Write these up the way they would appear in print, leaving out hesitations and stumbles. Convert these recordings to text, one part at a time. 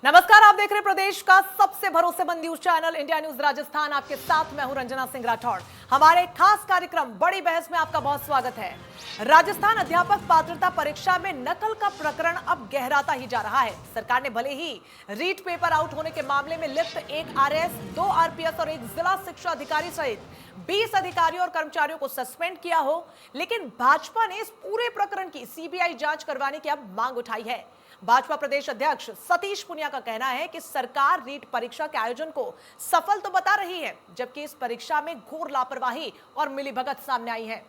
नमस्कार, आप देख रहे प्रदेश का सबसे भरोसेमंद news channel India news Rajasthan. आपके साथ मैं हूं रंजना सिंह राठौड़। हमारे खास कार्यक्रम बड़ी बहस में आपका बहुत स्वागत है। राजस्थान अध्यापक पात्रता परीक्षा में नकल का प्रकरण अब गहराता ही जा रहा है। सरकार ने भले ही रीट पेपर आउट होने के मामले में लिप्त एक आरएएस, 2 आरपीएस और एक जिला शिक्षा अधिकारी सहित 20 अधिकारियों और कर्मचारियों को सस्पेंड किया हो, लेकिन भाजपा ने इस पूरे प्रकरण की सीबीआई जांच करवाने की अब मांग उठाई है। भाजपा प्रदेश अध्यक्ष सतीश पुनिया का कहना है कि सरकार रीट परीक्षा के आयोजन को सफल तो बता रही है, जबकि इस परीक्षा में घोर लापरवाही और मिलीभगत सामने आई है।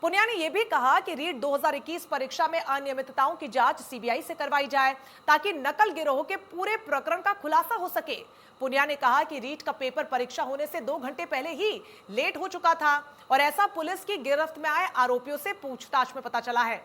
पुनिया ने यह भी कहा कि रीट 2021 परीक्षा में अनियमितताओं की जांच सीबीआई से करवाई जाए, ताकि नकल गिरोह के पूरे प्रकरण का खुलासा हो सके। पुनिया ने कहा कि रीट का पेपर परीक्षा होने से 2 घंटे पहले ही लेट हो चुका था और ऐसा पुलिस की गिरफ्त में आए आरोपियों से पूछताछ में पता चला है।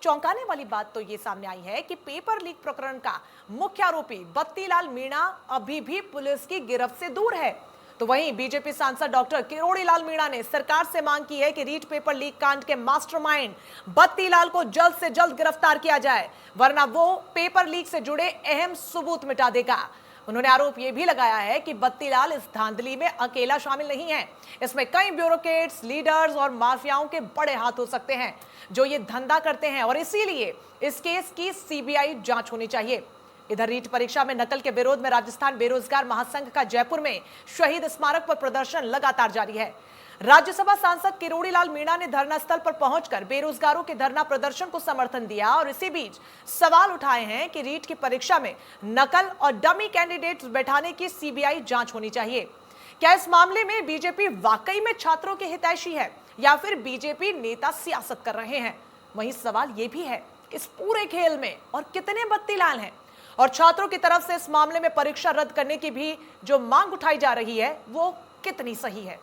चौंकाने वाली बात तो ये सामने आई है कि पेपर लीक प्रकरण का मुख्य आरोपी बत्तीलाल मीणा अभी भी पुलिस की गिरफ्त से दूर है। तो वहीं बीजेपी सांसद डॉक्टर किरोड़ी लाल मीणा ने सरकार से मांग की है कि रीट पेपर लीक कांड के मास्टरमाइंड बत्तीलाल को जल्द से जल्द गिरफ्तार किया जाए, वरना वो पेपर लीक से जुड़े अहम सबूत मिटा देगा। उन्होंने आरोप यह भी लगाया है कि बत्तीलाल इस धांधली में अकेला शामिल नहीं है। इसमें कई ब्यूरोक्रेट्स, लीडर्स और माफियाओं के बड़े हाथ हो सकते हैं जो ये धंधा करते हैं और इसीलिए इस केस की सीबीआई जांच होनी चाहिए। इधर रीट परीक्षा में नकल के विरोध में राजस्थान बेरोजगार महासंघ का जयपुर में शहीद स्मारक पर प्रदर्शन लगातार जारी है। राज्यसभा सांसद किरोड़ी लाल मीणा ने धरना स्थल पर पहुंचकर बेरोजगारों के धरना प्रदर्शन को समर्थन दिया और इसी बीच सवाल उठाए हैं कि रीट की परीक्षा में नकल और डमी कैंडिडेट्स बैठाने की सीबीआई जांच होनी चाहिए। क्या इस मामले में बीजेपी वाकई में छात्रों के हितैषी है या फिर बीजेपी नेता सियासत कर रहे हैं? वहीं सवाल यह भी है, इस पूरे खेल में और कितने बत्तीलाल हैं? और छात्रों की तरफ से इस मामले में परीक्षा रद्द करने की भी जो मांग उठाई जा रही है वो कितनी सही है?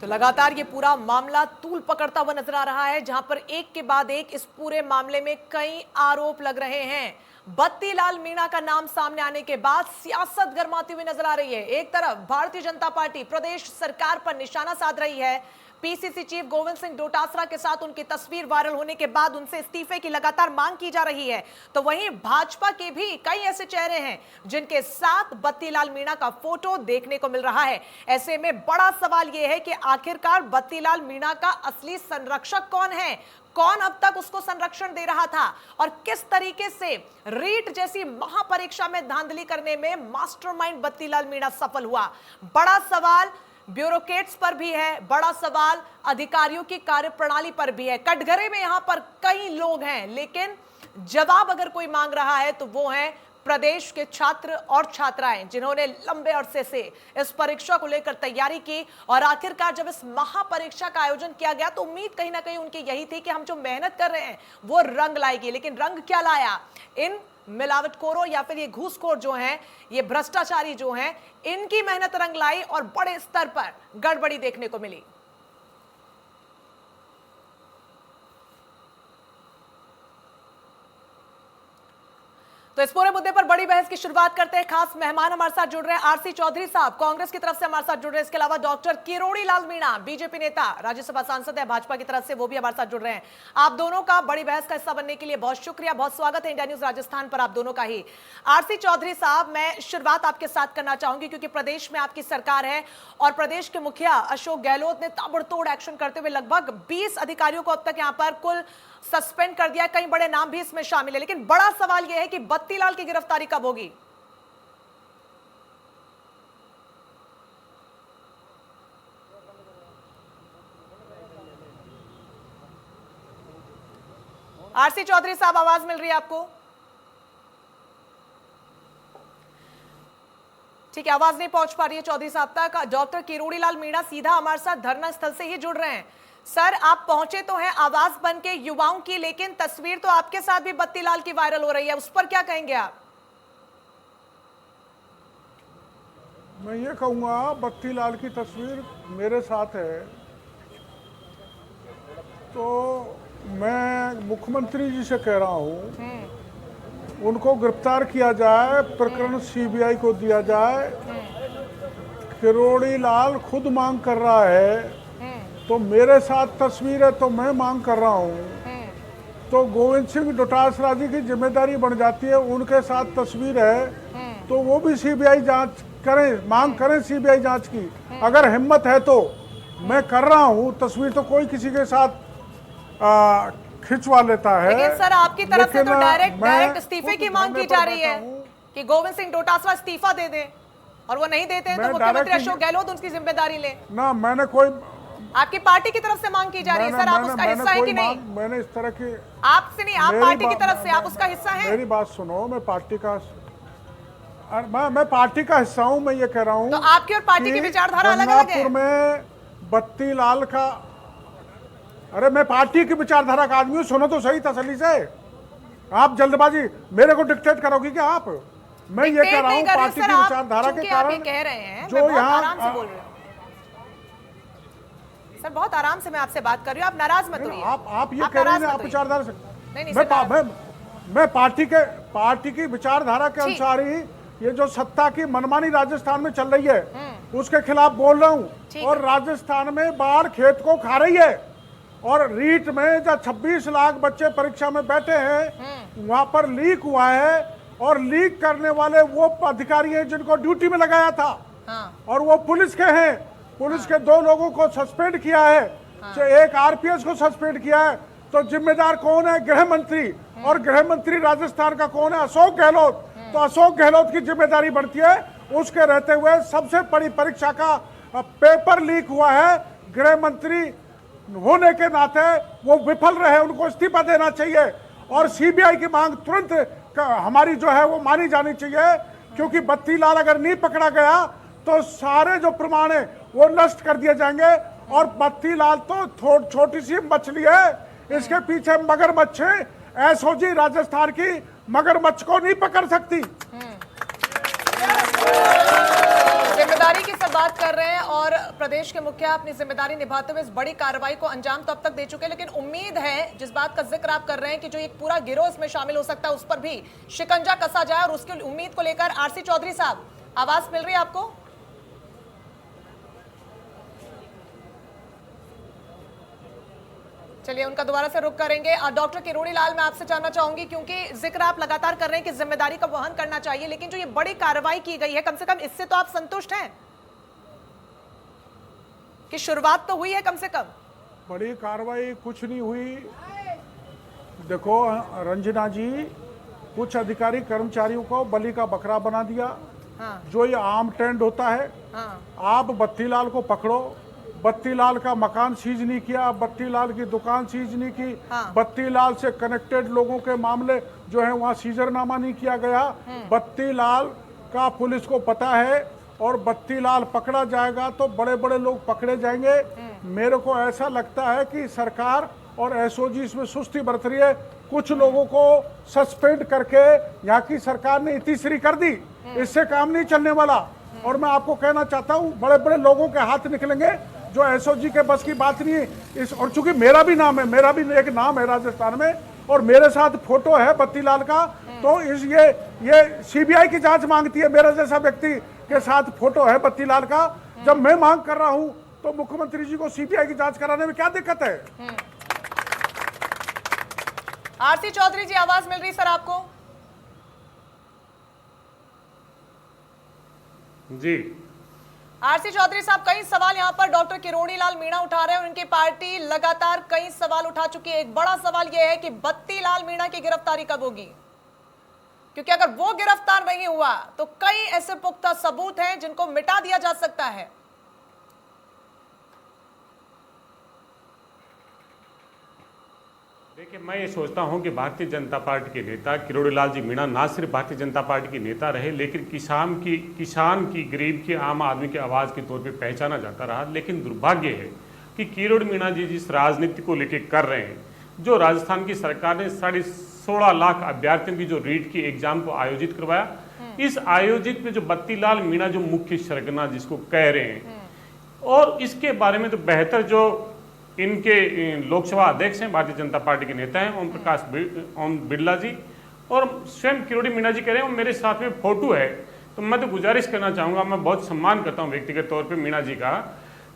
तो लगातार ये पूरा मामला तूल पकड़ता हुआ नजर आ रहा है, जहां पर एक के बाद एक इस पूरे मामले में कई आरोप लग रहे हैं। बत्तीलाल मीणा का नाम सामने आने के बाद सियासत गर्माती हुई नजर आ रही है। एक तरफ भारतीय जनता पार्टी प्रदेश सरकार पर निशाना साध रही है। पीसीसी चीफ गोविंद सिंह डोटासरा के साथ उनकी तस्वीर वायरल होने के बाद उनसे इस्तीफे की लगातार मांग की जा रही है। तो वहीं भाजपा के भी कई ऐसे चेहरे हैं जिनके साथ बत्तीलाल मीणा का फोटो देखने को मिल रहा है। ऐसे में बड़ा सवाल यह है कि आखिरकार बत्तीलाल मीणा का असली संरक्षक कौन है? कौन अब तक उसको संरक्षण दे रहा था और किस तरीके से रीट जैसी महापरीक्षा में धांधली करने में मास्टरमाइंड बत्तीलाल मीणा सफल हुआ? बड़ा सवाल ब्यूरोक्रेट्स पर भी है, बड़ा सवाल अधिकारियों की कार्यप्रणाली पर भी है। कटघरे में यहां पर कई लोग हैं, लेकिन जवाब अगर कोई मांग रहा है तो वो है प्रदेश के छात्र और छात्राएं, जिन्होंने लंबे अरसे से इस परीक्षा को लेकर तैयारी की और आखिरकार जब इस महापरीक्षा का आयोजन किया गया तो उम्मीद कहीं ना कहीं उनकी यही थी कि हम जो मेहनत कर रहे हैं वो रंग लाएगी। लेकिन रंग क्या लाया? इन मिलावटखोरों या फिर ये घूसखोर जो हैं, ये भ्रष्टाचारी जो हैं, इनकी मेहनत रंग लाई और बड़े स्तर पर गड़बड़ी देखने को मिली। तो इस पूरे मुद्दे पर बड़ी बहस की शुरुआत करते हैं। खास मेहमान हमारे साथ जुड़ रहे हैं आरसी चौधरी साहब, कांग्रेस की तरफ से हमारे साथ जुड़ रहे हैं। इसके अलावा डॉक्टर किरोड़ी लाल मीणा, बीजेपी नेता, राज्यसभा सांसद है भाजपा की तरफ से, वो भी हमारे साथ जुड़ रहे हैं। आप दोनों का बड़ी बहस का हिस्सा बनने के लिए बहुत शुक्रिया, बहुत स्वागत है इंडिया न्यूज राजस्थान पर आप दोनों का ही। आरसी चौधरी साहब, मैं शुरुआत आपके साथ करना चाहूंगी क्योंकि प्रदेश में आपकी सरकार है और प्रदेश के मुखिया अशोक गहलोत ने ताबड़तोड़ एक्शन करते हुए लगभग 20 अधिकारियों को अब तक यहां पर कुल सस्पेंड कर दिया। कई बड़े नाम भी इसमें शामिल है, लेकिन बड़ा सवाल यह है कि बत्तीलाल की गिरफ्तारी कब होगी? आरसी चौधरी साहब, आवाज मिल रही है आपको? ठीक है, आवाज नहीं पहुंच पा रही है चौधरी साहब तक। डॉक्टर किरोड़ी लाल मीणा सीधा हमारे साथ धरना स्थल से ही जुड़ रहे हैं। सर, आप पहुंचे तो हैं आवाज बन के युवाओं की, लेकिन तस्वीर तो आपके साथ भी बत्तीलाल की वायरल हो रही है, उस पर क्या कहेंगे आप? मैं ये कहूँगा, बत्तीलाल की तस्वीर मेरे साथ है तो मैं मुख्यमंत्री जी से कह रहा हूँ उनको गिरफ्तार किया जाए, प्रकरण सीबीआई को दिया जाए। किरोड़ी लाल खुद मांग कर रहा है, तो मेरे साथ तस्वीर है तो मैं मांग कर रहा हूँ, तो गोविंद सिंह डोटासरा जी की जिम्मेदारी बन जाती है। उनके साथ तस्वीर है तो वो भी सीबीआई जांच करें, मांग करें सीबीआई जांच की। अगर हिम्मत है तो मैं कर रहा हूँ, तस्वीर तो कोई किसी के साथ खिंचवा लेता है। लेकिन सर आपकी तरफ से तो लेकिन डायरेक्ट इस्तीफे की मांग धरने की पर जा रही बैठा है हूं। कि गोविंद सिंह डोटासरा इस्तीफा दे दे, और वो नहीं देते हैं तो मैं मुख्यमंत्री डायरेक्ट अशोक गहलोत उसकी जिम्मेदारी ले। ना, मैंने कोई, आपकी पार्टी की तरफ से मांग की जा रही है सर, आप उसका हिस्सा है कि नहीं? मैंने इस तरह की आपसे नहीं, आप मेरी पार्टी की बात- तरफ से, आप उसका हिस्सा हैं? मेरी बात सुनो, मैं पार्टी का मैं पार्टी का हिस्सा हूं। मैं ये कह रहा हूं तो आपकी और पार्टी की कि विचारधारा अलग-अलग है। गंगापुर में बत्ती लाल का, अरे मैं पार्टी की विचारधारा का आदमी हूं, सुनो तो सही तसल्ली से। आप जल्दबाजी मेरे को डिक्टेट करोगी क्या आप? मैं ये कह रहा हूं पार्टी की विचारधारा के कारण कह रहे हैं, जो मैं बहुत यहाँ आराम से बोल रही हूँ सर, बहुत आराम से मैं आपसे बात कर रही हूँ, आप नाराज मत होइए। आप ये कह रहे हैं आप विचारधारा से, नहीं मैं पार्टी की विचारधारा के अनुसार ही ये जो सत्ता की मनमानी राजस्थान में चल रही है उसके खिलाफ बोल रहा हूं। और राजस्थान में बाढ़ खेत को खा रही है, और रीट में जब 26 लाख बच्चे परीक्षा में बैठे हैं वहां पर लीक हुआ है, और लीक करने वाले वो अधिकारी हैं जिनको ड्यूटी में लगाया था। और वो पुलिस के हैं। पुलिस के 2 लोगों को सस्पेंड किया है, एक आरपीएस को सस्पेंड किया है। तो जिम्मेदार कौन है? गृह मंत्री। और गृह मंत्री राजस्थान का कौन है? अशोक गहलोत। तो अशोक गहलोत की जिम्मेदारी बढ़ती है। उसके रहते हुए सबसे बड़ी परीक्षा का पेपर लीक हुआ है, गृह मंत्री होने के नाते वो विफल रहे, उनको इस्तीफा देना चाहिए। और सीबीआई की मांग तुरंत हमारी जो है वो मानी जानी चाहिए, क्योंकि बत्ती लाल अगर नहीं पकड़ा गया तो सारे जो प्रमाण है वो नष्ट कर दिए जाएंगे। और बत्ती लाल तो छोटी सी मछली है, इसके पीछे मगरमच्छ है। एसओजी राजस्थान की मगरमच्छ को नहीं पकड़ सकती। जिम्मेदारी की सब बात कर रहे हैं, और प्रदेश के मुखिया अपनी जिम्मेदारी निभाते हुए इस बड़ी कार्रवाई को अंजाम तो अब तक दे चुके हैं, लेकिन उम्मीद है, जिस बात का जिक्र आप कर रहे हैं कि जो एक पूरा गिरोह इसमें शामिल हो सकता है, उस पर भी शिकंजा कसा जाए, और उसकी उम्मीद को लेकर आरसी चौधरी साहब, आवाज मिल रही है आपको? चलिए उनका दोबारा से रुख करेंगे। डॉक्टर किरोड़ी लाल, मैं आपसे जानना चाहूंगी, क्योंकि जिक्र आप लगातार कर रहे हैं कि जिम्मेदारी का वहन करना चाहिए, लेकिन जो ये बड़ी कार्रवाई की गई है, कम से कम इससे तो आप संतुष्ट हैं कि शुरुआत तो हुई है? कम से कम बड़ी कार्रवाई कुछ नहीं हुई। देखो रंजना जी, कुछ अधिकारी कर्मचारियों को बलि का बकरा बना दिया। जो ये आम ट्रेंड होता है। आप बत्ती लाल को पकड़ो, बत्ती लाल का मकान सीज नहीं किया, बत्ती लाल की दुकान सीज नहीं की, बत्ती लाल से कनेक्टेड लोगों के मामले जो है वहां सीजरनामा नहीं किया गया। बत्ती लाल का पुलिस को पता है, और बत्ती लाल पकड़ा जाएगा तो बड़े बड़े लोग पकड़े जाएंगे। मेरे को ऐसा लगता है कि सरकार और एसओजी इसमें सुस्ती बरत रही है। कुछ लोगों को सस्पेंड करके यहाँ की सरकार ने इतीश्री कर दी, इससे काम नहीं चलने वाला। और मैं आपको कहना चाहता हूँ, बड़े बड़े लोगों के हाथ निकलेंगे जो एसओजी के बस की बात नहीं है। इस और चूंकि मेरा भी नाम है, मेरा भी एक नाम है राजस्थान में, और मेरे साथ फोटो है बत्ती लाल का, तो इस ये सीबीआई की जांच मांगती है। मेरे जैसा व्यक्ति के साथ फोटो है बत्ती लाल का। जब मैं मांग कर रहा हूं तो मुख्यमंत्री जी को सीबीआई की जांच कराने में क्या दिक्कत है? आरसी चौधरी जी, आवाज मिल रही सर आपको? जी आरसी चौधरी साहब, कई सवाल यहां पर डॉक्टर किरोड़ी लाल मीणा उठा रहे हैं, और उनकी पार्टी लगातार कई सवाल उठा चुकी है। एक बड़ा सवाल यह है कि बत्ती लाल मीणा की गिरफ्तारी कब होगी, क्योंकि अगर वो गिरफ्तार नहीं हुआ तो कई ऐसे पुख्ता सबूत हैं जिनको मिटा दिया जा सकता है। देखिए, मैं ये सोचता हूं कि भारतीय जनता पार्टी के नेता किरोड़ी लाल जी मीणा ना सिर्फ भारतीय जनता पार्टी के नेता रहे, लेकिन किसान की गरीब की आम आदमी की आवाज़ के तौर पे पहचाना जाता रहा। लेकिन दुर्भाग्य है कि किरोड़ी मीणा जी जिस राजनीति को लेकर कर रहे हैं, जो राजस्थान की सरकार ने 16.5 लाख अभ्यर्थियों की जो रीट की एग्जाम को आयोजित करवाया, इस आयोजित में जो बत्ती लाल मीणा जो मुख्य सरगना जिसको कह रहे हैं, और इसके बारे में तो बेहतर जो इनके लोकसभा अध्यक्ष हैं, भारतीय जनता पार्टी के नेता हैं ओम बिरला जी, और स्वयं किरोड़ी मीणा जी कह रहे हैं, मेरे साथ में फोटो है। तो मैं तो गुजारिश करना चाहूँगा, मैं बहुत सम्मान करता हूँ व्यक्तिगत तौर पे मीणा जी का,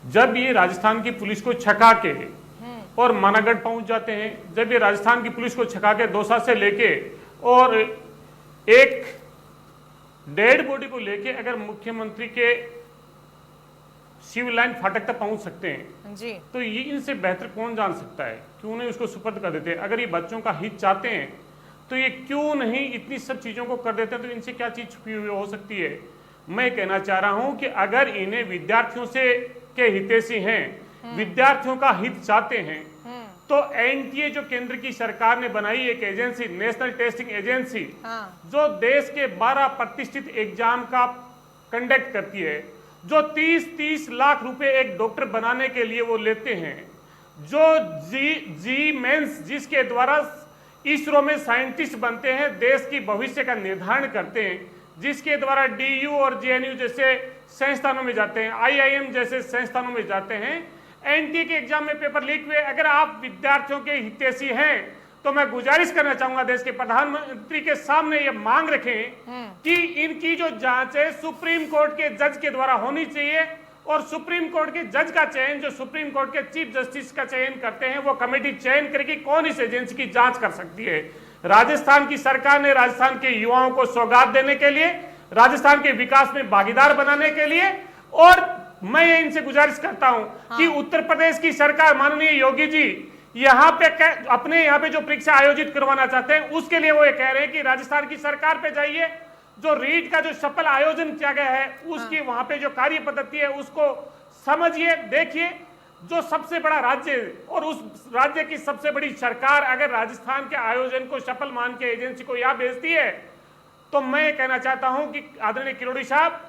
जब ये राजस्थान की पुलिस को छका के और मानागढ़ पहुंच जाते हैं, जब ये राजस्थान की पुलिस को छका के दौसा से लेके और एक डेड बॉडी को लेके अगर मुख्यमंत्री के सिविल लाइन फाटक तक पहुंच सकते हैं जी, तो ये इनसे बेहतर कौन जान सकता है। क्यों नहीं उसको सुपर्द कर देते? अगर ये बच्चों का हित चाहते हैं तो ये क्यों नहीं इतनी सब चीजों को कर देते हैं? तो इनसे क्या चीज छुपी हुई हो सकती है? मैं कहना चाह रहा हूं कि अगर इन्हें विद्यार्थियों से के हितैषी हैं, विद्यार्थियों का हित चाहते हैं, तो एनटीए जो केंद्र की सरकार ने बनाई एक एजेंसी, नेशनल टेस्टिंग एजेंसी, जो देश के 12 प्रतिष्ठित एग्जाम का कंडक्ट करती है, जो 30-30 लाख रुपए एक डॉक्टर बनाने के लिए वो लेते हैं, जो जी मेंस जिसके द्वारा इसरो में साइंटिस्ट बनते हैं, देश की भविष्य का निर्धारण करते हैं, जिसके द्वारा डीयू और जेएनयू जैसे संस्थानों में जाते हैं, आईआईएम जैसे संस्थानों में जाते हैं, एनटीए के एग्जाम में पेपर लीक हुए। अगर आप विद्यार्थियों के हितैषी हैं तो मैं गुजारिश करना चाहूंगा देश के प्रधानमंत्री के सामने ये मांग रखें कि इनकी जो जांच है सुप्रीम कोर्ट के जज के द्वारा होनी चाहिए, और सुप्रीम कोर्ट के जज का चयन, जो सुप्रीम कोर्ट के चीफ जस्टिस का चयन करते हैं, वो कमेटी चयन करेगी कौन इस एजेंसी की जांच कर सकती है। राजस्थान की सरकार ने राजस्थान के युवाओं को सौगात देने के लिए, राजस्थान के विकास में भागीदार बनाने के लिए, और मैं इनसे गुजारिश करता हूं कि उत्तर प्रदेश की सरकार, माननीय योगी जी, यहाँ पे अपने यहाँ पे जो परीक्षा आयोजित करवाना चाहते हैं उसके लिए वो ये कह रहे हैं कि राजस्थान की सरकार पे जाइए, जो रीट का जो सफल आयोजन किया गया है उसकी वहां पे जो कार्य पद्धति है उसको समझिए, देखिए। जो सबसे बड़ा राज्य और उस राज्य की सबसे बड़ी सरकार अगर राजस्थान के आयोजन को सफल मान के एजेंसी को यहाँ भेजती है, तो मैं कहना चाहता हूं कि आदरणीय किरोड़ी साहब,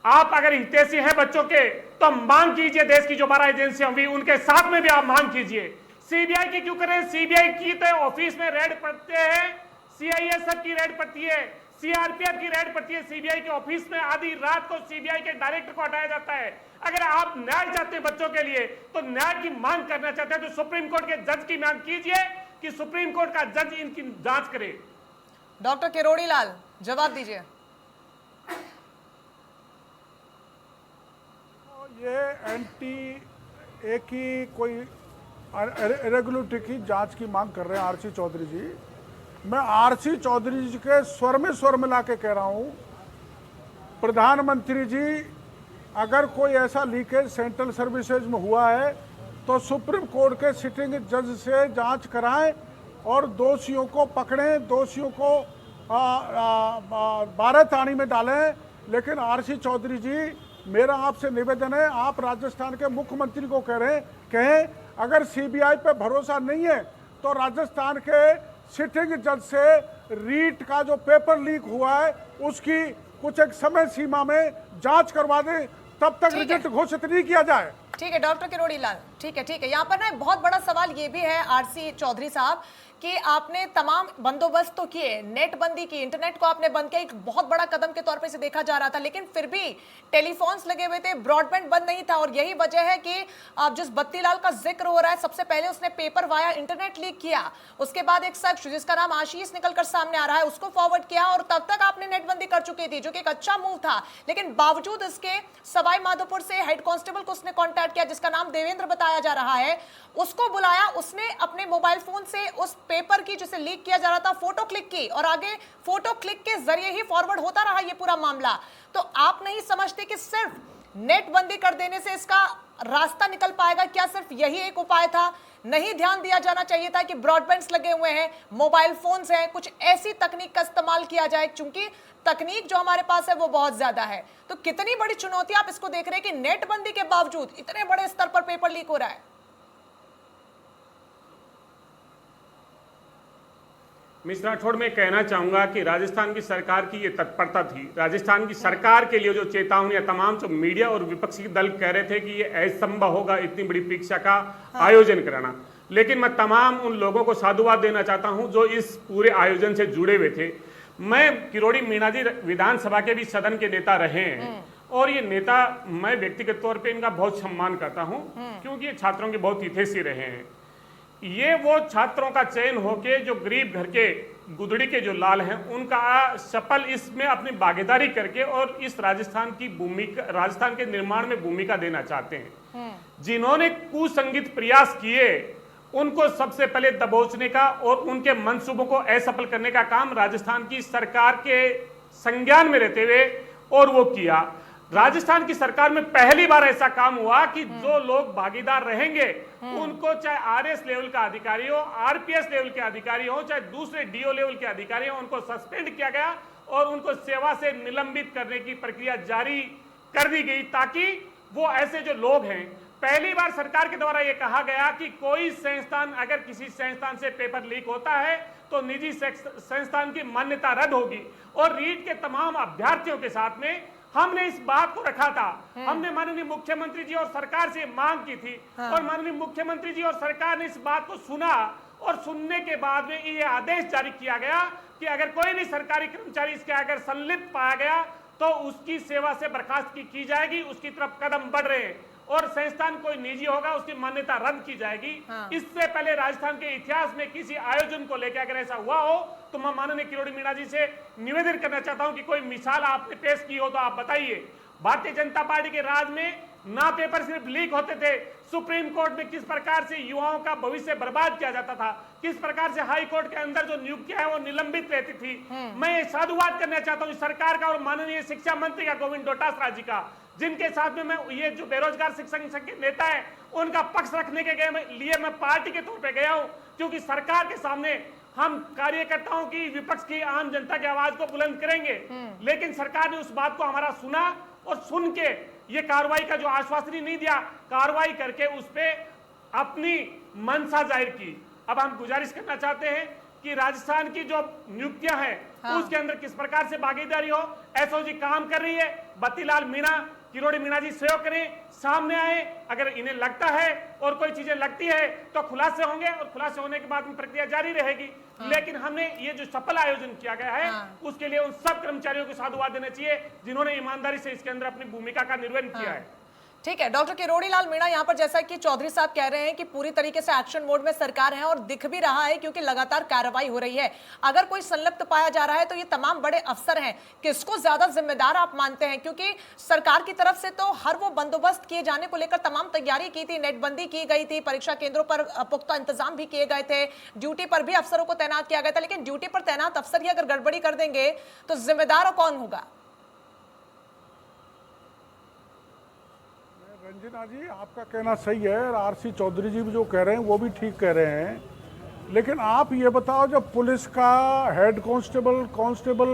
आप अगर हितैषी हैं बच्चों के तो मांग कीजिए, देश की जो 12 एजेंसियां हुई उनके साथ में भी आप मांग कीजिए। सीबीआई की क्यों करें? सीबीआई की तो ऑफिस में रेड पड़ते हैं, सीआईएसएफ की रेड पड़ती है, सीआरपीएफ की रेड पड़ती है, सीबीआई के ऑफिस में आधी रात को सीबीआई के डायरेक्टर को हटाया जाता है। अगर आप न्याय चाहते हैं बच्चों के लिए, तो न्याय की मांग करना चाहते हैं तो सुप्रीम कोर्ट के जज की मांग कीजिए कि सुप्रीम कोर्ट का जज इनकी जांच करे। डॉक्टर किरोड़ी लाल, जवाब दीजिए। ये एनटीए की कोई इरेगुलरिटी की जांच की मांग कर रहे हैं आरसी चौधरी जी। मैं आरसी चौधरी जी के स्वर में ला के कह रहा हूं, प्रधानमंत्री जी, अगर कोई ऐसा लीकेज सेंट्रल सर्विसेज में हुआ है तो सुप्रीम कोर्ट के सिटिंग जज से जांच कराएं और दोषियों को पकड़ें, दोषियों को 12 ताड़ी में डालें। लेकिन आरसी चौधरी जी, मेरा आपसे निवेदन है, आप राजस्थान के मुख्यमंत्री को कहें अगर सीबीआई पे भरोसा नहीं है तो राजस्थान के सिटिंग जज से रीट का जो पेपर लीक हुआ है उसकी कुछ एक समय सीमा में जांच करवा दें, तब तक रिजल्ट घोषित नहीं किया जाए। ठीक है डॉक्टर किरोड़ी लाल, ठीक है। यहाँ पर ना बहुत बड़ा सवाल ये भी है आरसी चौधरी साहब कि आपने तमाम बंदोबस्त तो किए, नेट बंदी की, इंटरनेट को आपने बंद किया, एक बहुत बड़ा कदम के तौर पे इसे देखा जा रहा था, लेकिन फिर भी टेलीफोन्स लगे हुए थे, ब्रॉडबैंड बंद नहीं था। और यही वजह है कि अब जिस बत्तीलाल का जिक्र हो रहा है, सबसे पहले उसने पेपर वाया इंटरनेट लीक किया, उसके बाद एक शख्स जिसका नाम आशीष निकलकर सामने आ रहा है उसको फॉरवर्ड किया, और तब तक आपने नेटबंदी कर चुकी थी, जो कि एक अच्छा मूव था। लेकिन बावजूद इसके सवाई माधोपुर से हेड कांस्टेबल को उसने कॉन्टैक्ट किया, जिसका नाम देवेंद्र बताया जा रहा है, उसको बुलाया, उसने अपने मोबाइल फोन से उस पेपर की जिसे लीक किया जा रहा था फोटो क्लिक की, और आगे फोटो क्लिक के जरिए ही फॉरवर्ड होता रहा ये पूरा मामला। तो आप नहीं समझते कि सिर्फ नेट बंदी कर देने से इसका रास्ता निकल पाएगा? क्या सिर्फ यही एक उपाय था? नहीं ध्यान दिया जाना चाहिए था कि ब्रॉडबैंड्स लगे हुए हैं, मोबाइल फोन्स हैं, कुछ ऐसी तकनीक का इस्तेमाल किया जाए, क्योंकि तकनीक जो हमारे पास है वो बहुत ज्यादा है। तो कितनी बड़ी चुनौती आप इसको देख रहे हैं कि नेट बंदी के बावजूद इतने बड़े स्तर पर पेपर लीक हो रहा है? मिश्रा राठौड़, मैं कहना चाहूंगा कि राजस्थान की सरकार की ये तत्परता थी, राजस्थान की सरकार के लिए जो चेतावनियां तमाम जो मीडिया और विपक्षी दल कह रहे थे कि ये असंभव होगा इतनी बड़ी परीक्षा का आयोजन कराना, लेकिन मैं तमाम उन लोगों को साधुवाद देना चाहता हूं जो इस पूरे आयोजन से जुड़े हुए थे। मैं किरोड़ी मीणा जी विधानसभा के भी सदन के नेता रहे हैं, और ये नेता मैं व्यक्तिगत तौर पर इनका बहुत सम्मान करता हूँ, क्योंकि ये छात्रों के बहुत हितैषी रहे हैं। ये वो छात्रों का चयन होके जो गरीब घर के गुदड़ी के जो लाल हैं उनका सफल इसमें अपनी भागीदारी करके और इस राजस्थान की भूमिका, राजस्थान के निर्माण में भूमिका देना चाहते हैं। जिन्होंने कुसंगत प्रयास किए उनको सबसे पहले दबोचने का और उनके मंसूबों को असफल करने का काम राजस्थान की सरकार के संज्ञान में रहते हुए और वो किया। राजस्थान की सरकार में पहली बार ऐसा काम हुआ कि जो लोग भागीदार रहेंगे उनको, चाहे आरएस लेवल का अधिकारी हो, आरपीएस लेवल के अधिकारी हो, चाहे दूसरे डीओ लेवल के अधिकारी हो, उनको सस्पेंड किया गया और उनको सेवा से निलंबित करने की प्रक्रिया जारी कर दी गई, ताकि वो ऐसे जो लोग हैं, पहली बार सरकार के द्वारा यह कहा गया कि कोई संस्थान, अगर किसी संस्थान से पेपर लीक होता है तो निजी संस्थान की मान्यता रद्द होगी। और रीट के तमाम अभ्यर्थियों के साथ में हमने इस बात को रखा था। हमने माननीय मुख्यमंत्री जी और सरकार से मांग की थी और माननीय मुख्यमंत्री जी और सरकार ने इस बात को सुना और सुनने के बाद में ये आदेश जारी किया गया कि अगर कोई भी सरकारी कर्मचारी इसके अगर संलिप्त पाया गया तो उसकी सेवा से बर्खास्त की जाएगी। उसकी तरफ कदम बढ़ रहे हैं और संस्थान कोई निजी होगा उसकी मान्यता रद्द की जाएगी। इससे पहले राजस्थान के इतिहास में किसी आयोजन को लेकर अगर ऐसा हुआ हो तो मैं माननीय किरोड़ी मीणा जी से निवेदन करना चाहता हूं कि कोई मिसाल आपने पेश की हो तो आप बताइए। भारतीय जनता पार्टी के राज में ना पेपर सिर्फ लीक होते थे, सुप्रीम कोर्ट में किस प्रकार से युवाओं का भविष्य बर्बाद किया जाता था, किस प्रकार से हाई कोर्ट के अंदर जो नियुक्तियां है वो निलंबित रहती थी। मैं साधुवाद करना चाहता हूं सरकार का और माननीय शिक्षा मंत्री का गोविंद डोटासरा जी का, जिनके साथ में मैं ये जो बेरोजगार शिक्षक संघ के नेता है उनका पक्ष रखने के लिए मैं पार्टी के तौर पे गया हूं, क्योंकि सरकार के सामने हम कार्यकर्ताओं की, विपक्ष की, आम जनता की आवाज को बुलंद करेंगे। लेकिन सरकार ने उस बात को हमारा सुना और सुन के ये कार्रवाई का जो आश्वासन नहीं दिया, कार्रवाई करके उस पे अपनी मंशा जाहिर की। अब हम गुजारिश करना चाहते हैं कि राजस्थान की जो नियुक्तियां हैं उसके अंदर किस प्रकार से भागीदारी हो। एसओजी काम कर रही है, बत्तीलाल मीणा, किरोड़ी मीणा जी सहयोग करें, सामने आए। अगर इन्हें लगता है और कोई चीजें लगती है तो खुलासे होंगे और खुलासे होने के बाद में प्रक्रिया जारी रहेगी। लेकिन हमने ये जो सफल आयोजन किया गया है उसके लिए उन सब कर्मचारियों को साधुवाद देना चाहिए जिन्होंने ईमानदारी से इसके अंदर अपनी भूमिका का निर्वहन किया है। ठीक है डॉक्टर किरोड़ी लाल मीणा, यहाँ पर जैसा कि चौधरी साहब कह रहे हैं कि पूरी तरीके से एक्शन मोड में सरकार है और दिख भी रहा है क्योंकि लगातार कार्रवाई हो रही है। अगर कोई संलिप्त पाया जा रहा है तो ये तमाम बड़े अफसर हैं, किसको ज्यादा जिम्मेदार आप मानते हैं? क्योंकि सरकार की तरफ से तो हर वो बंदोबस्त किए जाने को लेकर तमाम तैयारी की थी, नेटबंदी की गई थी, परीक्षा केंद्रों पर पुख्ता इंतजाम भी किए गए थे, ड्यूटी पर भी अफसरों को तैनात किया गया था। लेकिन ड्यूटी पर तैनात अफसर ही अगर गड़बड़ी कर देंगे तो जिम्मेदार कौन होगा? रंजना जी, आपका कहना सही है और आरसी चौधरी जी भी जो कह रहे हैं वो भी ठीक कह रहे हैं। लेकिन आप ये बताओ, जब पुलिस का हेड कांस्टेबल,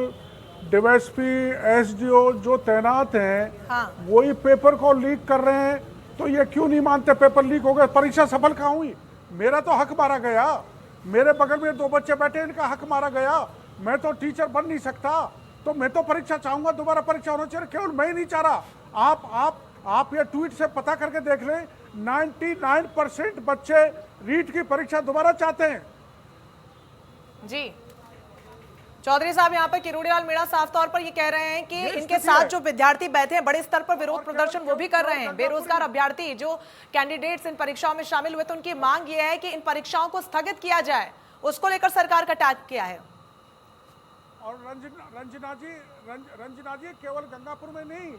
डीवाईएसपी, एसडीओ जो तैनात हैं वही पेपर को लीक कर रहे हैं, तो ये क्यों नहीं मानते पेपर लीक हो गया? परीक्षा सफल कहाँ हुई? मेरा तो हक मारा गया, मेरे बगल में 2 बच्चे बैठे, इनका हक मारा गया। मैं तो टीचर बन नहीं सकता, तो मैं तो परीक्षा चाहूंगा, दोबारा परीक्षा होना चाहिए। केवल मैं ही नहीं चाह रहा, आप ये ट्वीट से पता करके देख लें, 99% बच्चे रीट की परीक्षा दोबारा चाहते हैं। जी चौधरी साहब, यहाँ पर किरोड़ी लाल मीणा साफ तौर पर ये कह रहे हैं कि इनके साथ जो विद्यार्थी बैठे हैं, बड़े स्तर पर विरोध प्रदर्शन वो भी कर रहे हैं। बेरोजगार अभ्यर्थी जो कैंडिडेट्स इन परीक्षाओं में शामिल हुए, तो उनकी मांग ये है कि इन परीक्षाओं को स्थगित किया जाए, उसको लेकर सरकार का टैग किया है। और रंजना जी केवल गंगापुर में नहीं,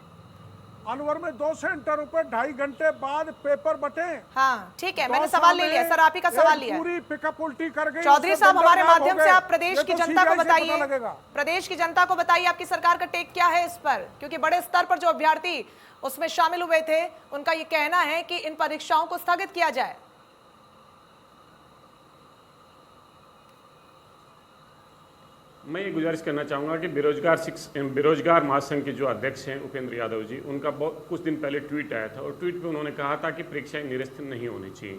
अलवर में 2 सेंटर पर 2.5 घंटे बाद पेपर बटे। हाँ ठीक है, मैंने सवाल ले लिया सर, आप ही का सवाल लिया। पूरी पिकअप उल्टी कर गई। चौधरी साहब, हमारे माध्यम से आप प्रदेश की जनता को बताइए, प्रदेश की जनता को बताइए आपकी सरकार का टेक क्या है इस पर, क्योंकि बड़े स्तर पर जो अभ्यर्थी उसमें शामिल हुए थे उनका ये कहना है कि इन परीक्षाओं को स्थगित किया जाए। मैं ये गुजारिश करना चाहूँगा कि बेरोजगार महासंघ के जो अध्यक्ष हैं उपेंद्र यादव जी, उनका कुछ दिन पहले ट्वीट आया था और ट्वीट पे उन्होंने कहा था कि परीक्षाएं निरस्त नहीं होनी चाहिए।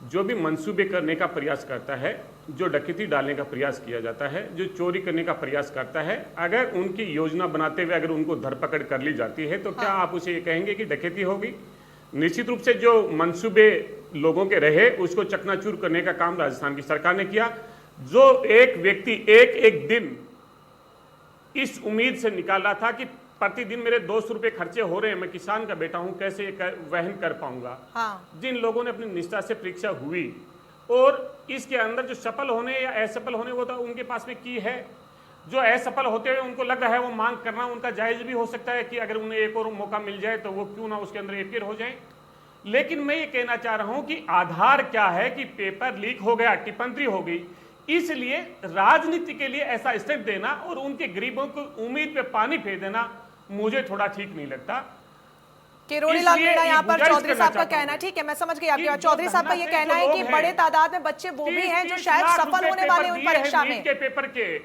जो भी मंसूबे करने का प्रयास करता है, जो डकैती डालने का प्रयास किया जाता है, जो चोरी करने का प्रयास करता है, अगर उनकी योजना बनाते हुए अगर उनको धरपकड़ कर ली जाती है तो क्या आप उसे ये कहेंगे कि डकैती होगी? निश्चित रूप से जो मंसूबे लोगों के रहे उसको चकनाचूर करने का काम राजस्थान की सरकार ने किया। जो एक व्यक्ति एक दिन इस उम्मीद से निकाला था कि प्रतिदिन मेरे 200 रुपए खर्चे हो रहे हैं, मैं किसान का बेटा हूं, कैसे वहन कर पाऊंगा। जिन लोगों ने अपनी निष्ठा से परीक्षा हुई और इसके अंदर जो सफल होने या असफल होने वो तो उनके पास में की है। जो असफल होते हुए उनको लग रहा है वो मांग करना उनका जायज भी हो सकता है कि अगर उन्हें एक और मौका मिल जाए तो वो क्यों ना उसके अंदर अपीयर हो जाए। लेकिन मैं ये कहना चाह रहा हूं कि आधार क्या है कि पेपर लीक हो गया, टिप्पणी हो गई, इसलिए राजनीति के लिए ऐसा स्टेप देना और उनके गरीबों को उम्मीद पे पानी फेर देना मुझे थोड़ा ठीक नहीं लगता। किरोड़ी लाल मीणा यहाँ पर चौधरी साहब का कहना है, ठीक है मैं समझ गई आपकी बात। चौधरी साहब का ये कहना है कि बड़े तादाद में बच्चे वो भी हैं जो शायद सफल होने वाले उन परीक्षा में। पेपर के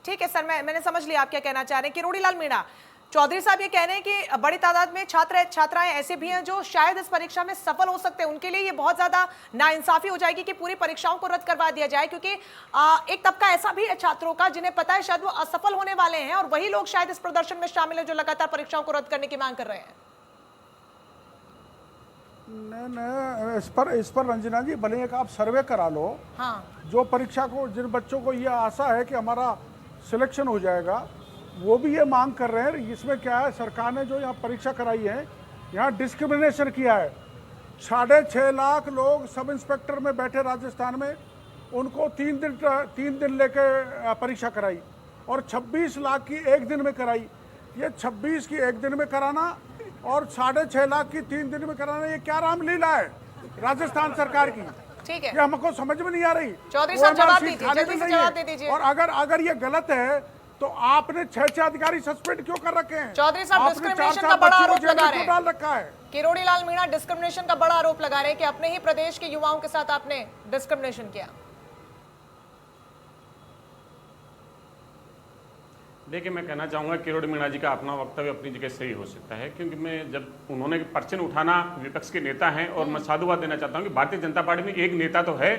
ठीक है सर, मैंने समझ लिया आप क्या कहना चाह रहे हैं। किरोड़ी लाल मीणा, चौधरी साहब ये कह रहे हैं कि बड़ी तादाद में छात्र छात्राएं ऐसे भी हैं जो शायद इस परीक्षा में सफल हो सकते हैं, उनके लिए ये बहुत ज्यादा नाइंसाफी हो जाएगी कि पूरी परीक्षाओं को रद्द करवा दिया जाए, क्योंकि एक तबका ऐसा भी है छात्रों का जिन्हें पता है शायद वो असफल होने वाले हैं और वही लोग शायद इस प्रदर्शन में शामिल है जो लगातार परीक्षाओं को रद्द करने की मांग कर रहे हैं। नहीं, इस पर रंजना जी भले एक आप सर्वे करा लो। हाँ, जो परीक्षा को जिन बच्चों को ये आशा है कि हमारा सिलेक्शन हो जाएगा वो भी ये मांग कर रहे हैं। इसमें क्या है, सरकार ने जो यहाँ परीक्षा कराई है यहाँ डिस्क्रिमिनेशन किया है। 6.5 लाख लोग सब इंस्पेक्टर में बैठे राजस्थान में, उनको 3 दिन लेके परीक्षा कराई और 26 लाख की एक दिन में कराई। ये 26 की एक दिन में कराना और 6.5 लाख की 3 दिन में कराना, ये क्या रामलीला है राजस्थान सरकार की। ठीक है, ये हमको समझ में नहीं आ रही। चौधरी साहब जवाब दीजिए, जल्दी से जवाब दे दीजिए। और अगर ये गलत है तो आपने 6 अधिकारी सस्पेंड क्यों कर रखे हैं? चौधरी साहब आपने डिस्क्रिमिनेशन 4 का बड़ा बच्चों को आरोप जेल में लगा क्यों रहे डाल हैं। रखा है? किरोड़ी लाल मीणा डिस्क्रिमिनेशन का बड़ा आरोप लगा रहे हैं कि अपने ही प्रदेश के युवाओं के साथ आपने डिस्क्रिमिनेशन किया। देखिए, मैं कहना चाहूँगा किरोड़ी मीणा जी का अपना वक्तव्य अपनी जगह सही हो सकता है, क्योंकि मैं जब उन्होंने प्रश्न उठाना, विपक्ष के नेता हैं और मैं साधुवाद देना चाहता हूँ कि भारतीय जनता पार्टी में एक नेता तो है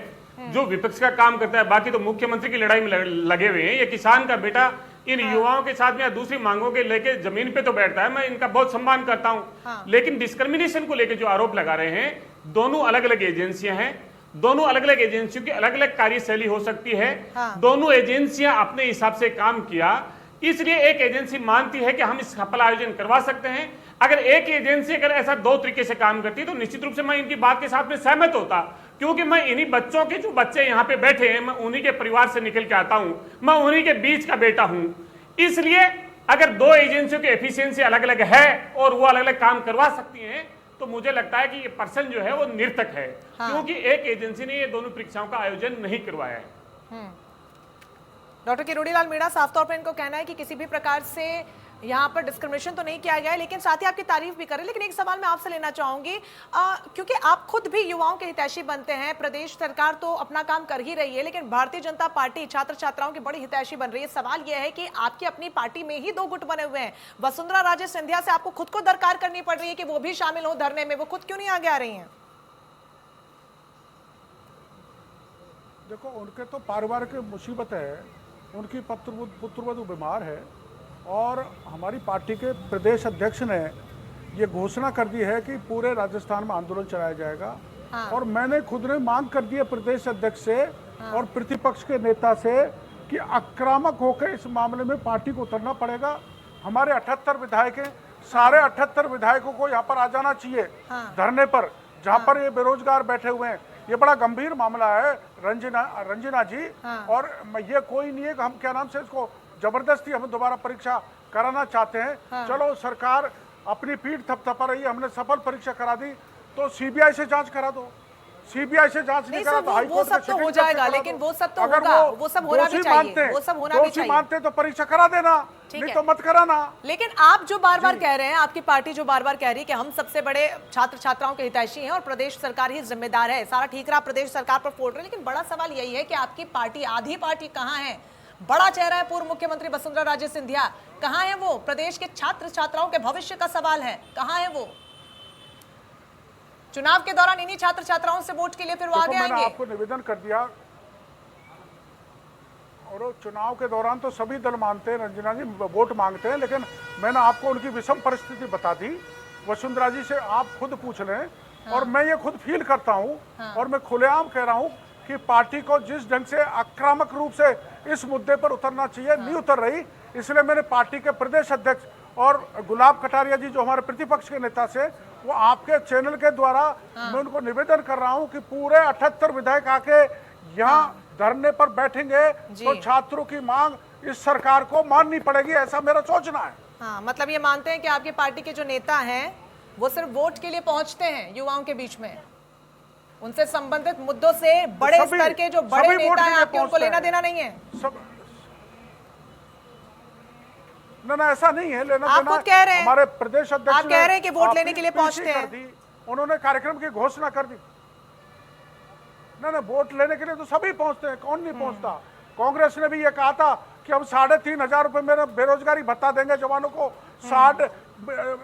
जो विपक्ष का काम करता है, बाकी तो मुख्यमंत्री की लड़ाई में लगे हुए हैं। ये किसान का बेटा इन युवाओं के साथ में या दूसरी मांगों के लेके जमीन पे तो बैठता है, मैं इनका बहुत सम्मान करता हूँ। लेकिन डिस्क्रिमिनेशन को लेकर जो आरोप लगा रहे हैं, दोनों अलग अलग एजेंसियां हैं, दोनों अलग अलग एजेंसियों की अलग अलग कार्यशैली हो सकती है। दोनों एजेंसियां अपने हिसाब से काम किया, इसलिए एक एजेंसी मानती है कि हम इस सफल आयोजन करवा सकते हैं। अगर एक एजेंसी अगर ऐसा 2 तरीके से काम करती तो निश्चित रूप से मैं इनकी बात के साथ में सहमत होता, क्योंकि मैं इन्हीं बच्चों के जो बच्चे यहाँ पे बैठे हैं, मैं उन्हीं के परिवार से निकल के आता हूं, मैं उन्हीं के बीच का बेटा हूं। इसलिए अगर 2 एजेंसियों की एफिशिएंसी अलग अलग है और वो अलग अलग काम करवा सकती हैं तो मुझे लगता है कि ये पर्सन जो है वो निरर्थक है। क्योंकि एक एजेंसी ने ये दोनों परीक्षाओं का आयोजन नहीं करवाया है। डॉक्टर किरोड़ी लाल मीणा, साफ तौर पर इनको कहना है कि किसी भी प्रकार से यहाँ पर डिस्क्रिमिनेशन तो नहीं किया गया है, लेकिन साथ ही आपकी तारीफ भी करें। लेकिन एक सवाल मैं आपसे लेना चाहूंगी, क्योंकि आप खुद भी युवाओं के हितैषी बनते हैं, प्रदेश सरकार तो अपना काम कर ही रही है, लेकिन भारतीय जनता पार्टी छात्र छात्राओं की बड़ी हितैषी बन रही है। सवाल यह है कि आपकी अपनी पार्टी में ही 2 गुट बने हुए हैं। वसुंधरा राजे सिंधिया से आपको खुद को दरकार करनी पड़ रही है कि वो भी शामिल हो धरने में, वो खुद क्यों नहीं आगे आ रही हैं? देखो, उनके तो पारिवारिक मुसीबत है, उनकी पुत्रवधू बीमार है और हमारी पार्टी के प्रदेश अध्यक्ष ने ये घोषणा कर दी है कि पूरे राजस्थान में आंदोलन चलाया जाएगा। और मैंने खुद ने मांग कर दी है प्रदेश अध्यक्ष से और प्रतिपक्ष के नेता से कि आक्रामक होकर इस मामले में पार्टी को उतरना पड़ेगा। हमारे 78 विधायक हैं, सारे 78 विधायकों को यहाँ पर आ जाना चाहिए धरने पर, जहाँ पर ये बेरोजगार बैठे हुए हैं। ये बड़ा गंभीर मामला है रंजना जी। और ये कोई नहीं है कि हम क्या नाम से इसको जबरदस्ती हम दोबारा परीक्षा कराना चाहते हैं। चलो, सरकार अपनी पीठ थपथपा रही है, हमने सफल परीक्षा करा दी तो सीबीआई से जांच करा दो। सीबीआई से जांच नहीं करा तो वो सब तो हो जाएगा, लेकिन वो सब तो होगा, वो सब होना भी चाहिए, वो सब होना भी चाहिए। मानते तो परीक्षा करा देना, नहीं तो मत कराना। लेकिन आप जो बार बार कह रहे हैं, आपकी पार्टी जो बार बार कह रही है कि हम सबसे बड़े छात्र छात्राओं के हितैषी हैं और प्रदेश सरकार ही जिम्मेदार है, सारा ठीकरा प्रदेश सरकार पर फोड़ रहे हैं, लेकिन बड़ा सवाल यही है कि आपकी पार्टी, आधी पार्टी कहाँ है? बड़ा चेहरा है पूर्व मुख्यमंत्री वसुंधरा राजे सिंधिया, कहाँ है वो? प्रदेश के छात्र छात्राओं के भविष्य का सवाल है, कहाँ है वो? चुनाव के दौरान इन्हीं छात्र छात्राओं से वोट के लिए फिर वो आगे आएंगे। मैंने आपको निवेदन कर दिया, और चुनाव के दौरान तो सभी दल मानते हैं रंजना जी, वोट मांगते हैं, लेकिन मैंने आपको उनकी विषम परिस्थिति बता दी। वसुंधरा जी से आप खुद पूछ लें। और मैं ये खुद फील करता हूँ और मैं खुलेआम कह रहा हूँ कि पार्टी को जिस ढंग से आक्रामक रूप से इस मुद्दे पर उतरना चाहिए, नहीं उतर रही। इसलिए मैंने पार्टी के प्रदेश अध्यक्ष और गुलाब कटारिया जी जो हमारे प्रतिपक्ष के नेता से वो आपके चैनल के द्वारा मैं उनको निवेदन कर रहा हूं कि पूरे 78 विधायक आके यहाँ धरने पर बैठेंगे तो छात्रों की मांग इस सरकार को माननी पड़ेगी, ऐसा मेरा सोचना है। हाँ, मतलब ये मानते हैं कि आपकी पार्टी के जो नेता हैं वो सिर्फ वोट के लिए पहुंचते हैं युवाओं के बीच में, उनसे संबंधित मुद्दों से बड़े स्तर के जो बड़े नेता हैं आपके उनको लेना देना नहीं है। ना ऐसा नहीं है, लेना आप देना खुद कह रहे हैं, हमारे प्रदेश अध्यक्ष आप कह रहे हैं कि वोट लेने के लिए पहुंचते हैं। उन्होंने कार्यक्रम की घोषणा कर दी। ना वोट लेने के लिए तो सभी पहुंचते हैं, कौन नहीं पहुंचता। कांग्रेस ने भी ये कहा था कि हम 3,500 रुपए में बेरोजगारी भत्ता देंगे जवानों को। 60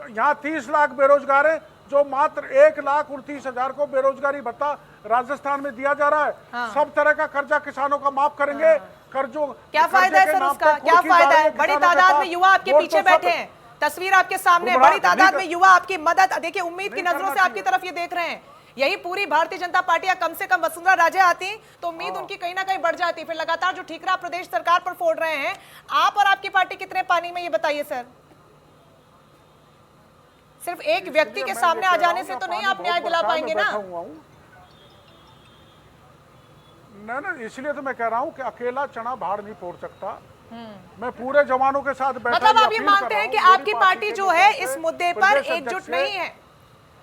यहाँ 30 लाख बेरोजगार हैं, जो मात्र 1,29,000 को बेरोजगारी भत्ता राजस्थान में दिया जा रहा है। सब तरह का कर्जा किसानों का माफ करेंगे। कर्जों क्या फायदा है सर उसका, क्या फायदा है? बड़ी तादाद में युवा आपके पीछे बैठे हैं, तस्वीर आपके सामने, बड़ी तादाद में युवा आपकी मदद, देखिए उम्मीद की नजरों से आपकी तरफ ये देख रहे हैं। यही पूरी भारतीय जनता पार्टी या कम से कम वसुंधरा राजे आती तो उम्मीद उनकी कहीं ना कहीं बढ़ जाती। फिर लगातार जो ठीकरा प्रदेश सरकार पर फोड़ रहे हैं, आप और आपकी पार्टी कितने पानी में, ये बताइए सर। सिर्फ एक व्यक्ति के सामने आ जाने से तो नहीं आप न्याय दिला पाएंगे ना। ना इसलिए तो मैं कह रहा हूं कि अकेला चना बाहर नहीं फोड़ सकता। मैं पूरे जवानों के साथ बैठा, मतलब आप ये मानते हैं कि आपकी पार्टी जो है इस मुद्दे पर एकजुट नहीं है।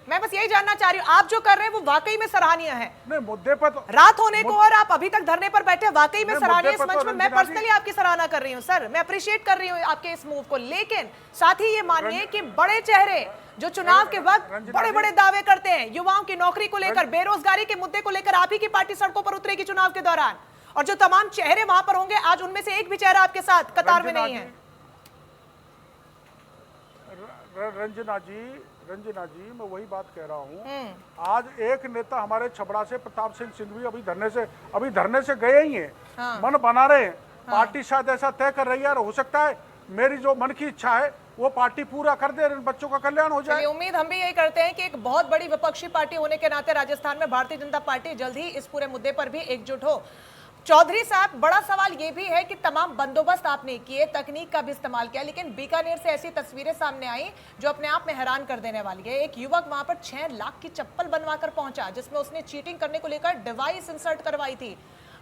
मैं बस यही जानना चाह रही हूँ, आप जो कर रहे हैं वो वाकई में सराहनीय है। नहीं, मुद्दे पर तो रात होने को और आप अभी तक धरने पर बैठे, वाकई में सराहनीय। इस मंच में मैं पर्सनली आपकी सराहना कर रही हूँ सर, मैं अप्रिशिएट कर रही हूँ आपके इस मूव को। लेकिन साथ ही ये मानिए कि बड़े चेहरे जो चुनाव के वक्त बड़े बड़े दावे करते हैं, युवाओं की नौकरी को लेकर, बेरोजगारी के मुद्दे को लेकर आप ही की पार्टी सड़कों पर उतरेगी चुनाव के दौरान, और जो तमाम चेहरे वहां पर होंगे, आज उनमें से एक भी चेहरा आपके साथ कतार में नहीं है। रंजना जी मैं वही बात कह रहा हूँ। आज एक नेता हमारे छबड़ा से, प्रताप सिंह सिंघवी, अभी धरने से गए ही हैं। मन बना रहे हैं। पार्टी शायद ऐसा तय कर रही है, और हो सकता है मेरी जो मन की इच्छा है वो पार्टी पूरा कर दे, इन बच्चों का कल्याण हो जाए। उम्मीद हम भी यही करते हैं कि एक बहुत बड़ी विपक्षी पार्टी होने के नाते राजस्थान में भारतीय जनता पार्टी जल्द ही इस पूरे मुद्दे पर भी एकजुट हो। चौधरी साहब, बड़ा सवाल ये भी है कि तमाम बंदोबस्त आपने किए, तकनीक का भी इस्तेमाल किया, लेकिन बीकानेर से ऐसी तस्वीरें सामने आई जो अपने आप में हैरान कर देने वाली है। एक युवक वहां पर 6 लाख की चप्पल बनवा कर पहुंचा, जिसमें उसने चीटिंग करने को लेकर डिवाइस इंसर्ट करवाई थी।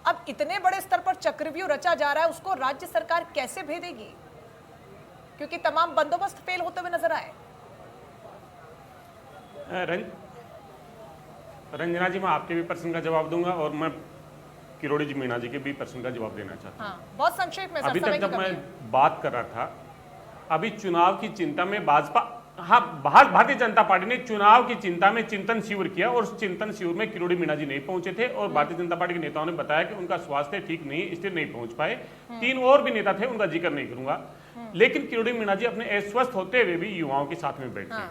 अब इतने बड़े स्तर पर चक्रव्यूह रचा जा रहा है, उसको राज्य सरकार कैसे भेदेगी, क्योंकि तमाम बंदोबस्त फेल होते हुए नजर आए। रंजना जी, मैं आपके भी प्रश्न का जवाब दूंगा और मैं किरोड़ी जी मीणा जी के भी प्रश्न का जवाब देना चाहता हूं। बहुत संक्षेप में। अभी तक जब मैं बात कर रहा था, अभी चुनाव की चिंता में भारतीय जनता पार्टी ने चुनाव की चिंता में चिंतन शिविर किया, और उस चिंतन शिविर में किरोड़ी मीणा जी नहीं पहुंचे थे, और भारतीय जनता पार्टी के नेताओं ने बताया कि उनका स्वास्थ्य ठीक नहीं, इसलिए नहीं पहुंच पाए। 3 और भी नेता थे, उनका जिक्र नहीं करूंगा, लेकिन किरोड़ी मीणा जी अपने अस्वस्थ होते हुए भी युवाओं के साथ में बैठे हैं।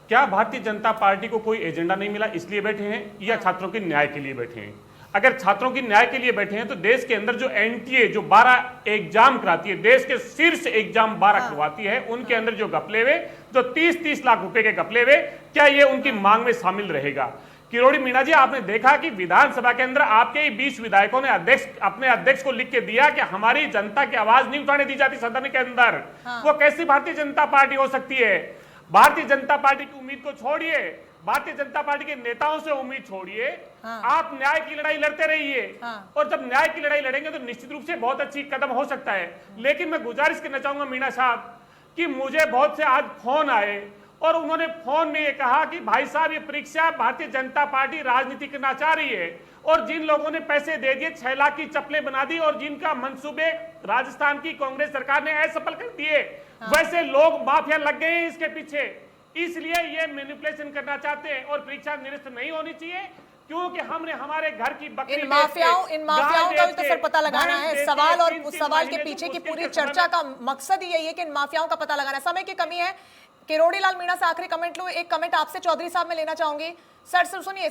क्या भारतीय जनता पार्टी को कोई एजेंडा नहीं मिला इसलिए बैठे हैं, या छात्रों के न्याय के लिए बैठे हैं? अगर छात्रों की न्याय के लिए बैठे हैं तो देश के अंदर जो एनटीए जो 12 एग्जाम कराती है, देश के शीर्ष एग्जाम 12 करवाती है, उनके अंदर जो घपले हुए, जो 30-30 लाख रुपए के घपले हुए, क्या ये उनकी मांग में शामिल रहेगा? किरोड़ी मीणा जी, आपने देखा कि विधानसभा के अंदर आपके ही 20 विधायकों ने अपने अध्यक्ष को लिख के दिया कि हमारी जनता की आवाज नहीं उठाने दी जाती सदन के अंदर। वो कैसी भारतीय जनता पार्टी हो सकती है? भारतीय जनता पार्टी की उम्मीद को छोड़िए, भारतीय जनता पार्टी के नेताओं से उम्मीद छोड़िए। आप न्याय की लड़ाई लड़ते रहिए, और जब न्याय की लड़ाई लड़ेंगे तो निश्चित रूप से बहुत अच्छी कदम हो सकता है। लेकिन मैं गुजारिश करना चाहूंगा मीणा साहब कि मुझे बहुत से आज फोन आए, और उन्होंने फोन में ये कहा कि भाई साहब, ये परीक्षा भारतीय जनता पार्टी राजनीति करना चाह रही है, और जिन लोगों ने पैसे दे दिए, 6 लाख की चप्पलें बना दी, और जिनका मंसूबे राजस्थान की कांग्रेस सरकार ने असफल कर दिए, वैसे लोग माफिया लग गए हैं इसके पीछे, इसलिए ये मैनिपुलेशन करना चाहते हैं, और परीक्षा निरस्त नहीं होनी चाहिए, क्योंकि हमने हमारे घर की बकरी इन माफियाओं का भी तो सर पता लगाना है। सवाल और उस सवाल के पीछे की पूरी चर्चा का मकसद ही यही है कि इन माफियाओं का पता लगाना है। समय की कमी है। किरोड़ी लाल मीणा से आखिरी कमेंट लो। एक कमेंट आपसे चौधरी साहब में लेना चाहूंगी। सर सुनिए।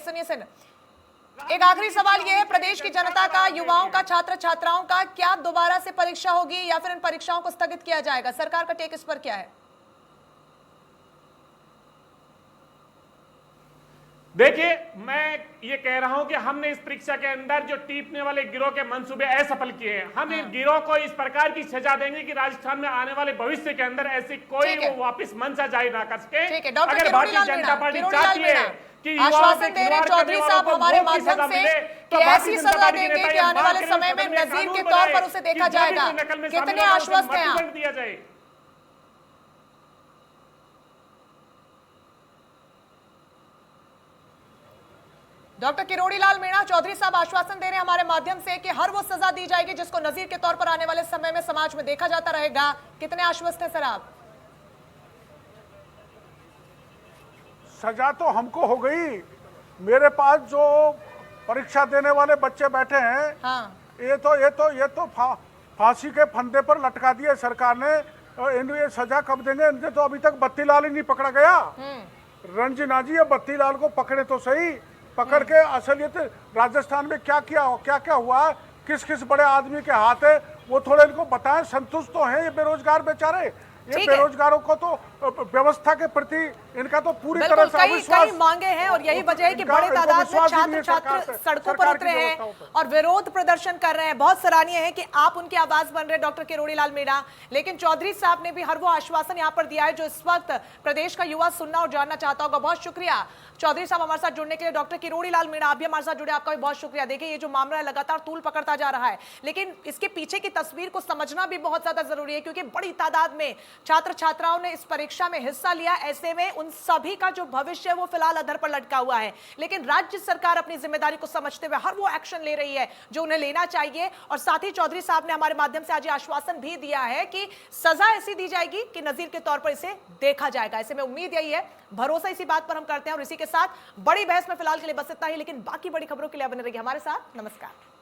एक आखिरी सवाल यह है, प्रदेश की जनता का, युवाओं का, छात्र छात्राओं का, क्या दोबारा से परीक्षा होगी या फिर इन परीक्षाओं को स्थगित किया जाएगा? सरकार का टेक इस पर क्या है? देखिए, मैं ये कह रहा हूं कि हमने इस परीक्षा के अंदर जो टीपने वाले गिरोह के मंसूबे असफल किए हैं, हम इन गिरोह को इस प्रकार की सजा देंगे कि राजस्थान में आने वाले भविष्य के अंदर ऐसी कोई वो वापस मंशा जारी ना कर सके। अगर भारतीय जनता पार्टी चाहती है कि आश्वासन दे रहे चौधरी साहब हमारे माध्यम से कि ऐसी सजा देंगे कि आने वाले समय में नजीर के तौर पर उसे देखा जाएगा, कितने आश्वस्त हैं आप? दिया जाए। डॉक्टर किरोड़ी लाल मीणा चौधरी साहब आश्वासन दे रहे हैं हमारे माध्यम से कि हर वो सजा दी जाएगी जिसको नजीर के तौर पर आने वाले समय में समाज में देखा जाता रहेगा। कितने आश्वस्त हैं सर आप? सजा तो हमको हो गई, मेरे पास जो परीक्षा देने वाले बच्चे बैठे हैं, हाँ। ये तो फांसी के फंदे पर लटका दिए सरकार ने। ये सजा कब देंगे? इनसे तो अभी तक बत्तीलाल ही नहीं पकड़ा गया। रंजना जी, ये बत्तीलाल को पकड़े तो सही, पकड़ के असलियत राजस्थान में क्या क्या हुआ, किस किस बड़े आदमी के हाथ है, वो थोड़े इनको बताएं। संतुष्ट तो हैं ये बेरोजगार बेचारे, ये बेरोजगारों को तो व्यवस्था के प्रति इनका तो पूरी तरह से कई मांगे हैं और यही वजह है कि बड़े तादाद में छात्र सड़कों पर उतरे हैं और विरोध प्रदर्शन कर रहे हैं। बहुत सराहनीय है कि आप उनकी आवाज बन रहे हैं डॉक्टर किरोड़ी लाल मीणा, लेकिन चौधरी साहब ने भी हर वो आश्वासन यहाँ पर दिया है जो इस वक्त प्रदेश का युवा सुनना और जानना चाहता होगा। बहुत शुक्रिया चौधरी साहब हमारे साथ जुड़ने के लिए। डॉक्टर किरोड़ी लाल मीणा, आप भी हमारे साथ जुड़े, आपका भी बहुत शुक्रिया। देखिए, ये जो मामला है लगातार तूल पकड़ता जा रहा है, लेकिन इसके पीछे की तस्वीर को समझना भी बहुत ज्यादा जरूरी है, क्योंकि बड़ी तादाद में छात्र छात्राओं ने इस परीक्षा में हिस्सा लिया। ऐसे में उन सभी का जो भविष्य है वो फिलहाल अधर पर लटका हुआ है, लेकिन राज्य सरकार अपनी जिम्मेदारी को समझते हुए हर वो एक्शन ले रही है जो उन्हें लेना चाहिए। और साथ ही चौधरी साहब ने हमारे माध्यम से आज ये आश्वासन भी दिया है कि सजा ऐसी दी जाएगी कि नजीर के तौर पर इसे देखा जाएगा। ऐसे में उम्मीद यही है, भरोसा इसी बात पर हम करते हैं। और इसी के साथ बड़ी बहस में फिलहाल के लिए बस इतना ही, लेकिन बाकी बड़ी खबरों के लिए बने रहिए हमारे साथ। नमस्कार।